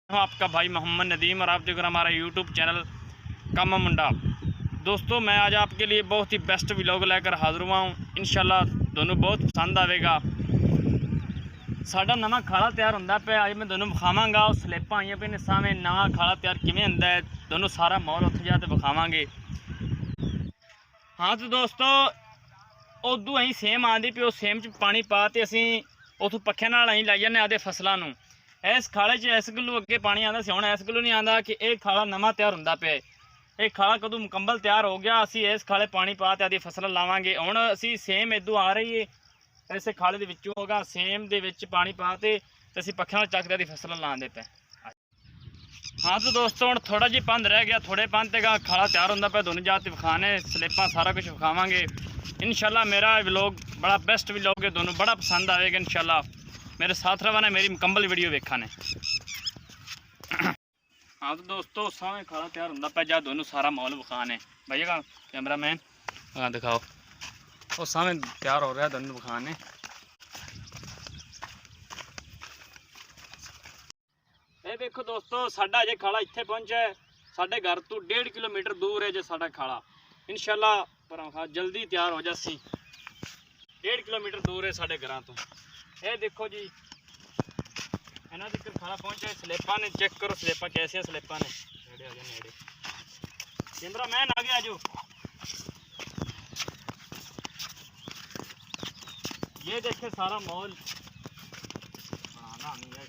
हूँ आपका भाई मोहम्मद नदीम और आप देख रहे हैं हमारा यूट्यूब चैनल कामा मुंडा। दोस्तों मैं आज आपके लिए बहुत ही बेस्ट व्लॉग लेकर हाजिर हुआ हूँ। इंशाल्लाह दोनों बहुत पसंद आएगा। साडा नवा खाला तैयार होंदा पे आज मैं दोनों विखावांगा। और स्लिपां आईयां पे ने सामने नवा खाला तैयार किवें हुंदा है, दोनों सारा माहौल उत्थे जाके विखावांगे। हाँ तो दोस्तों उदू अं सेम आँदी पी सेम च पानी पा तो असी उतों पक्खे नाल अं लाई जाने आदे फसलों नूं। इस खाले च इस गल्लों अगे पानी आता सी, हुण इस गल्लों नहीं आता कि यह खाला नवा तैयार होंदा पे। ये खाला कदों मुकम्मल तैयार हो गया असी इस खाले पानी पा तो आदि फसल लावांगे। हुण असी सेम इदों आ रही है इस खाले दे विचों होगा सेम दे विच पानी पा ते असी पक्खे नाल चकदे आदि फसल लांदे पे। हाँ तो दोस्तों हुण थोड़ा जी पंध रह गया, थोड़े पंध ते खाला तैयार होंदा पे। दोनों जात विखाने स्लिपां सारा कुछ विखावांगे। इंशाल्लाह मेरा व्लॉग बड़ा बेस्ट व्लॉग है, दोनों बड़ा पसंद आएगा। इंशाल्लाह मेरे साथ रवा ने, मेरी मुकम्मल वीडियो वेखा ने। हाँ तो दोस्तों सामने खाला तैयार होंदा पे, जा दोनों सारा माहौल विखाने भैया का कैमरा मैन दिखाओ। वो सामने तैयार हो रहा है दोनों विखाने। ये देखो दोस्तों साडा अजे खाला इत्थे पहुंचा है, साडे घर तो 1.5 किलोमीटर दूर है जो साडा खाला। इंशाल्लाह पर जल्दी तैयार हो जासी। 1.5 किलोमीटर दूर है साडे घरां तो। ये देखो जी इन्हां तक खाला पहुंचा है। स्लिपां ने चेक करो, स्लिपां कैसे स्लिपां ने। नेड़े आ जाओ, नेड़े कैमरा मैन आ गया जो। ये देखे सारा माहौल बनाना नहीं है।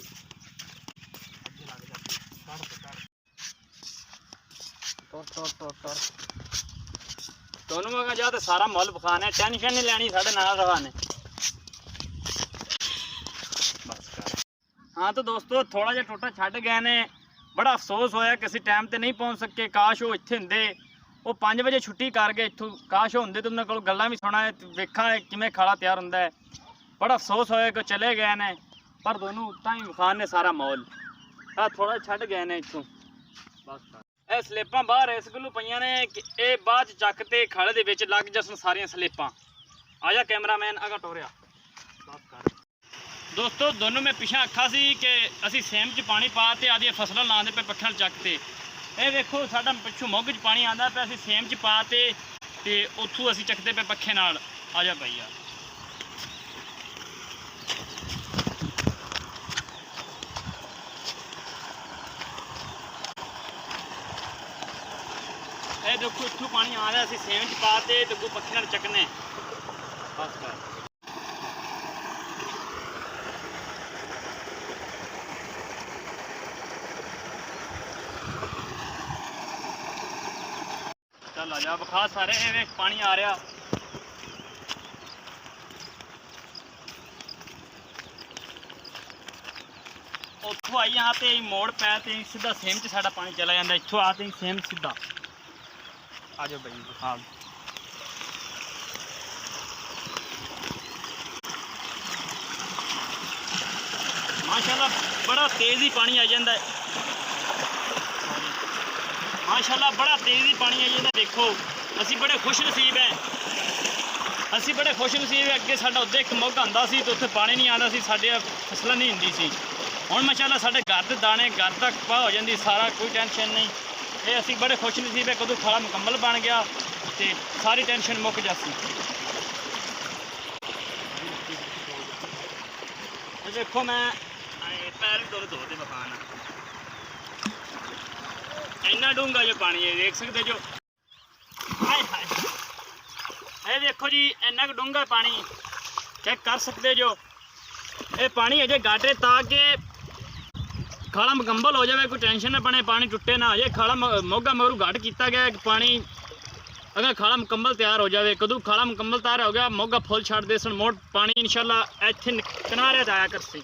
दोनों में जा तो सारा माहौल बखाने, टेंशन नहीं लैनी, साढ़े नाल रवाने बस कर। हाँ तो दोस्तों थोड़ा जिहा टोटा छड्ड गए ने, बड़ा अफसोस होया कि असीं टाइम ते नहीं पहुँच सके। काश वो इत्थे हुंदे, वो 5 बजे छुट्टी कर गए इत्थों। काश वो हुंदे तो उन्हां कोल गल्लां भी सुणा वेखा किवें खाला तैयार हुंदा है। बड़ा अफसोस होया कि चले गए ने, पर दोनों उत्तां ही विखाने सारा माहौल। थोड़ा छड्ड गए ने इत्थों बस कर। ਇਹ ਸਲੇਪਾਂ बाहर इस गल्लों पईयां ने कि ये बाद चक ते खाले दे विच लग जसन सारियां स्लिपां। आ जा कैमरामैन अगा टोरिया बस कर। दोस्तों दोनों में पिछा आखा सी कि असी सेम च पानी पा ते आदि फसलां लांदे पे पक्खियां चकते। ये देखो साडा पिछों मुग च पानी आंदा पे, असी सेम च पा ते उत्थों असी चकते पे पक्खे नाल। आ जा भाई यार। ये देखो इत्थों पानी आ रहा, असी सेम च पा ते अगों पक्खे नाल चकने बस कर। चल आ जा विखा सारे। वेख पानी आ रहा, उतों आई यहाँ पे मोड़ पै ते सीधा सेम च साडा पानी चला जाता। इत्थों आते सेम सीधा आ जाओ भाई विखा। माशाल्लाह बड़ा तेज़ ही पानी आ जाता है। माशाल्लाह बड़ा तेज़ ही पानी आई जाता। देखो असी बड़े खुश नसीब हैं, असी बड़े खुश नसीब है। अगे साडा उधर एक मुग आंदा सी तो उत्थे पानी नहीं आता सी, साडे फसल नहीं हुंदी सी। हुण माशाल्लाह साडे घर दे दाने घर तक पा हो जाती, सारा कोई टेंशन नहीं। ये असी बड़े खुश नसीब है, कदों खाला मुकम्मल बन गया तो सारी टेंशन मुक जासी। देखो मैं पैर भी धो दे बखाना, इन्ना डूंगा जो पानी है देख सकते जो। हाय हाय ये देखो जी इन्ना डूंगा पानी चेक कर सकते जो। ये पानी अजे गाटे ताकि खाला मुकम्मल हो जाए, कोई टेंशन ना बने, पानी टुटे ना। ये खाला मोगा मगरू घट किया गया पानी। अगर खाला मुकम्मल तैयार हो जाए, कदों खाला मुकम्मल तैयार हो गया मोगा फुल छड़ दे सन मोड़ पानी इंशाल्लाह इत्थे किनारे आया करसी।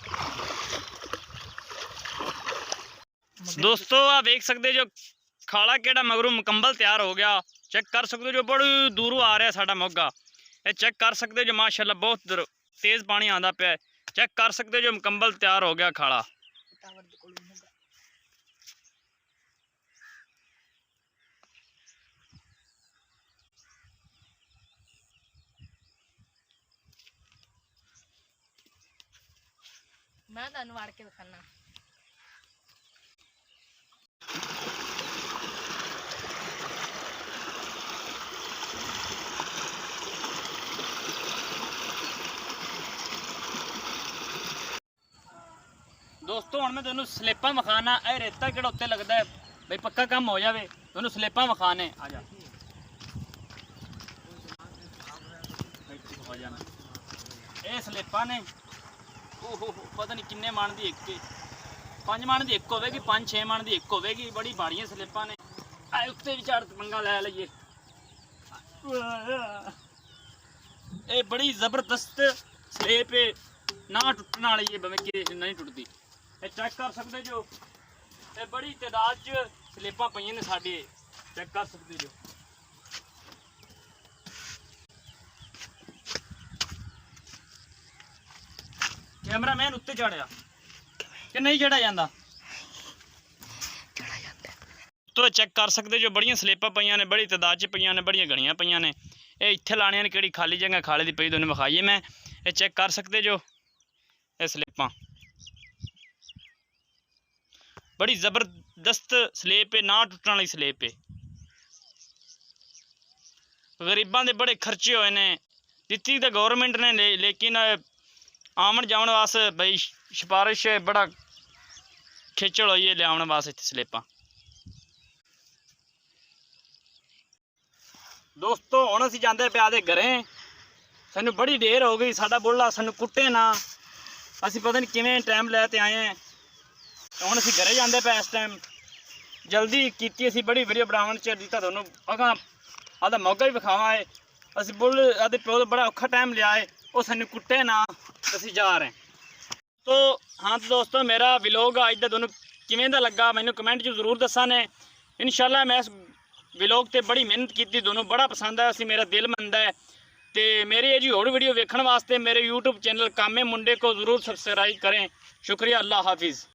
दोस्तों आप देख सकते जो खाला केड़ा मगरू मुकम्मल तैयार हो गया, चेक कर सकते जो। बड़ी दूरों आ रहा साडा मोगा, ये चेक कर सकते जो। माशाल्लाह बहुत तेज़ पानी आंदा पे, चेक कर सकते जो मुकम्मल तैयार हो गया खाला। मैं तुहानू वाड़ के दिखाना। ਦੋਸਤੋ ਹੁਣ ਮੈਂ ਤੁਹਾਨੂੰ ਸਲੇਪਾਂ ਵਿਖਾਣਾ। ਇਹ ਰੇਤਾ ਕਿਹੜਾ ਉੱਤੇ ਲੱਗਦਾ ਹੈ ਬਈ ਪੱਕਾ ਕੰਮ ਹੋ ਜਾਵੇ, ਤੁਹਾਨੂੰ ਸਲੇਪਾਂ ਵਿਖਾਣੇ। ਆ ਜਾ ਹੋ ਜਾਣਾ। ਇਹ ਸਲੇਪਾਂ ਨੇ ਓਹੋ ਪਤਾ ਨਹੀਂ ਕਿੰਨੇ ਮਣ ਦੀ, ਇੱਕ 5 ਮਣ ਦੀ ਇੱਕ ਹੋਵੇਗੀ, 5-6 ਮਣ ਦੀ ਇੱਕ ਹੋਵੇਗੀ। ਬੜੀ ਭਾਰੀਆਂ ਸਲੇਪਾਂ ਨੇ। ਆ ਉੱਤੇ ਵੀ ਚੜ੍ਹ ਪੰਗਾ ਲੈ ਲਈਏ। ਇਹ ਬੜੀ ਜ਼ਬਰਦਸਤ ਸਲੇਪ ਹੈ, ਨਾ ਟੁੱਟਣ ਵਾਲੀ ਹੈ, ਭਾਵੇਂ ਕਿ ਨਹੀਂ ਟੁੱਟਦੀ। ਇਹ ਚੈੱਕ ਕਰ ਸਕਦੇ ਜੋ, ਇਹ ਬੜੀ ਤਾਦਾਦ 'ਚ ਸਲੇਪਾਂ ਪਈਆਂ ਨੇ ਸਾਡੇ, ਚੈੱਕ ਕਰ ਸਕਦੇ ਜੋ। ਕੈਮਰਾਮੈਨ ਉੱਤੇ ਚੜਿਆ ਕਿ ਨਹੀਂ ਚੜਿਆ ਜਾਂਦਾ? ਤੋ ਚੈੱਕ ਕਰ ਸਕਦੇ ਜੋ, ਬੜੀਆਂ ਸਲੇਪਾਂ ਪਈਆਂ ਨੇ, ਬੜੀ ਤਾਦਾਦ 'ਚ ਪਈਆਂ ਨੇ, ਬੜੀਆਂ ਘਣੀਆਂ ਪਈਆਂ ਨੇ। ਇਹ ਇੱਥੇ ਲਾਣੀਆਂ ਨੇ, ਕਿਹੜੀ ਖਾਲੀ ਜਗ੍ਹਾ ਖਾਲੇ ਦੀ ਪਈ ਤੁਹਾਨੂੰ ਵਿਖਾਈਏ ਮੈਂ। ਇਹ ਚੈੱਕ ਕਰ ਸਕਦੇ ਜੋ, ਇਹ ਸਲੇਪਾਂ ਬੜੀ ਜ਼ਬਰਦਸਤ ਸਲੇਪ ਹੈ, ਨਾ ਟੁੱਟਣ ਵਾਲੀ ਸਲੇਪ ਹੈ। ਗਰੀਬਾਂ ਦੇ ਬੜੇ ਖਰਚੇ ਹੋਏ ਨੇ, ਦਿੱਤੀ ਤਾਂ ਗੌਰਮੈਂਟ ਨੇ, ਲੇਕਿਨ ਆਉਣ ਜਾਣ ਵਾਸਤੇ ਬਈ ਸਿਫਾਰਿਸ਼ ਬੜਾ ਖੇਚਲ ਹੋਈ ਹੈ ਲਿਆਉਣ ਵਾਸਤੇ ਇੱਥੇ ਸਲੇਪਾਂ। ਦੋਸਤੋ ਹੁਣ ਅਸੀਂ ਜਾਂਦੇ ਪਿਆ ਦੇ ਘਰੇ, ਸਾਨੂੰ ਬੜੀ ਦੇਰ ਹੋ ਗਈ, ਸਾਡਾ ਬੁੱਲਾ ਸਾਨੂੰ ਕੁੱਟੇ ਨਾ, ਅਸੀਂ ਪਤਾ ਨਹੀਂ ਕਿਵੇਂ ਟਾਈਮ ਲੈ ਤੇ ਆਏ ਹਾਂ। ਹੁਣ ਅਸੀਂ ਘਰੇ ਜਾਂਦੇ ਪਏ ਇਸ ਟਾਈਮ, ਜਲਦੀ ਕੀਤੀ ਅਸੀਂ ਬੜੀ ਵੀਡੀਓ ਬਣਾਉਣ ਚ ਦਿੱਤਾ ਤੁਹਾਨੂੰ ਅਗਾਂ ਆਦਾ ਮੌਕਾ ਵੀ ਵਿਖਾਵਾਂ ਹੈ। ਅਸੀਂ ਬੁੱਲ ਆਦੇ ਪਿਓ ਤੋਂ ਬੜਾ ਔਖਾ ਟਾਈਮ ਲਿਆ ਹੈ, ਉਹ ਸਾਨੂੰ ਕੁੱਟੇ ਨਾ, ਅਸੀਂ ਜਾ ਰਹੇ। ਤੋ ਹਾਂ ਦੋਸਤੋ, ਮੇਰਾ ਵਲੋਗ ਅੱਜ ਦਾ ਤੁਹਾਨੂੰ ਕਿਵੇਂ ਦਾ ਲੱਗਾ ਮੈਨੂੰ ਕਮੈਂਟ 'ਚ ਜ਼ਰੂਰ ਦੱਸਾਂ ਨੇ। ਇਨਸ਼ਾਅੱਲਾ ਮੈਂ ਇਸ ਵਲੋਗ ਤੇ ਬੜੀ ਮਿਹਨਤ ਕੀਤੀ, ਤੁਹਾਨੂੰ ਬੜਾ ਪਸੰਦ ਆਇਆ, ਅਸੀਂ ਮੇਰਾ ਦਿਲ ਮੰਨਦਾ ਹੈ। ਤੇ मेरी ये जी और वीडियो देखने वास्ते मेरे यूट्यूब चैनल कामे मुंडे को ज़रूर सब्सक्राइब करें। शुक्रिया, अल्लाह हाफिज़।